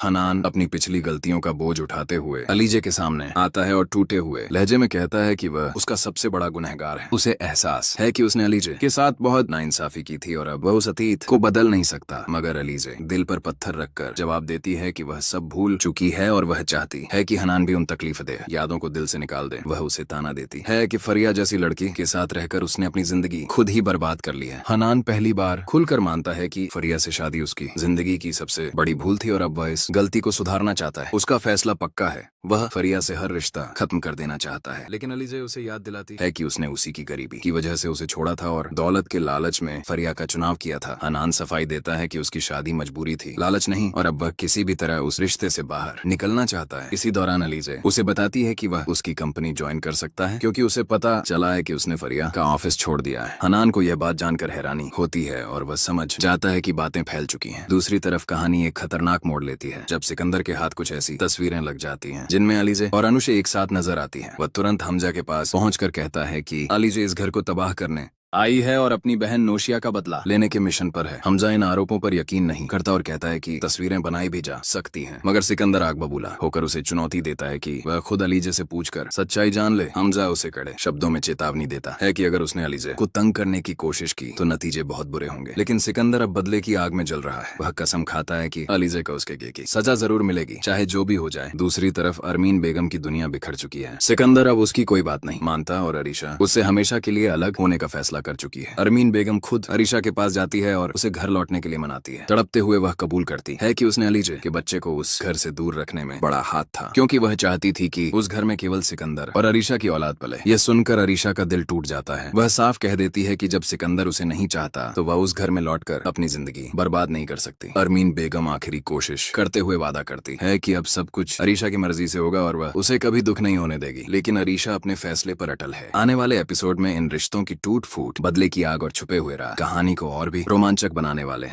हनान अपनी पिछली गलतियों का बोझ उठाते हुए अलीजे के सामने आता है और टूटे हुए लहजे में कहता है कि वह उसका सबसे बड़ा गुनहगार है। उसे एहसास है कि उसने अलीजे के साथ बहुत नाइंसाफी की थी और अब वह उस अतीत को बदल नहीं सकता। मगर अलीजे दिल पर पत्थर रखकर जवाब देती है कि वह सब भूल चुकी है और वह चाहती है कि हनान भी उन तकलीफ दे, यादों को दिल से निकाल दे। वह उसे ताना देती है कि फरिया जैसी लड़की के साथ रहकर उसने अपनी जिंदगी खुद ही बर्बाद कर ली है। हनान पहली बार खुलकर मानता है कि फरिया से शादी उसकी जिंदगी की सबसे बड़ी भूल थी और अब वह इस गलती को सुधारना चाहता है। उसका फैसला पक्का है, वह फरिया से हर रिश्ता खत्म कर देना चाहता है। लेकिन अलीजे उसे याद दिलाती है कि उसने उसी की गरीबी की वजह से उसे छोड़ा था और दौलत के लालच में फरिया का चुनाव किया था। हनान सफाई देता है कि उसकी शादी मजबूरी थी, लालच नहीं, और अब वह किसी भी तरह उस रिश्ते से बाहर निकलना चाहता है। इसी दौरान अलीजे उसे बताती है कि वह उसकी कंपनी ज्वाइन कर सकता है क्योंकि उसे पता चला है कि उसने फरिया का ऑफिस छोड़ दिया है। हनान को यह बात जानकर हैरानी होती है और वह समझ जाता है कि बातें फैल चुकी हैं। दूसरी तरफ कहानी एक खतरनाक मोड़ लेती है जब सिकंदर के हाथ कुछ ऐसी तस्वीरें लग जाती हैं जिनमें अलीजे और अनुशे एक साथ नजर आती हैं। वह तुरंत हमजा के पास पहुंचकर कहता है कि अलीजे इस घर को तबाह करने आई है और अपनी बहन नोशिया का बदला लेने के मिशन पर है। हमजा इन आरोपों पर यकीन नहीं करता और कहता है कि तस्वीरें बनाई भी जा सकती हैं। मगर सिकंदर आग बबूला होकर उसे चुनौती देता है कि वह खुद अलीजे से पूछकर सच्चाई जान ले। हमजा उसे कड़े शब्दों में चेतावनी देता है कि अगर उसने अलीजे को तंग करने की कोशिश की तो नतीजे बहुत बुरे होंगे। लेकिन सिकंदर अब बदले की आग में जल रहा है। वह कसम खाता है कि अलीजे को उसके की सजा जरूर मिलेगी, चाहे जो भी हो जाए। दूसरी तरफ अरमीन बेगम की दुनिया बिखर चुकी है। सिकंदर अब उसकी कोई बात नहीं मानता और अरीशा उससे हमेशा के लिए अलग होने का फैसला कर चुकी है। अरमीन बेगम खुद अरीशा के पास जाती है और उसे घर लौटने के लिए मनाती है। तड़पते हुए वह कबूल करती है कि उसने अलीजे के बच्चे को उस घर से दूर रखने में बड़ा हाथ था, क्योंकि वह चाहती थी कि उस घर में केवल सिकंदर और अरीशा की औलाद पले। यह सुनकर अरीशा का दिल टूट जाता है। वह साफ कह देती है कि जब सिकंदर उसे नहीं चाहता तो वह उस घर में लौटकर अपनी जिंदगी बर्बाद नहीं कर सकती। अरमीन बेगम आखिरी कोशिश करते हुए वादा करती है कि अब सब कुछ अरीशा की मर्जी से होगा और वह उसे कभी दुख नहीं होने देगी। लेकिन अरीशा अपने फैसले पर अटल है। आने वाले एपिसोड में इन रिश्तों की टूट फूट, बदले की आग और छुपे हुए राज कहानी को और भी रोमांचक बनाने वाले हैं।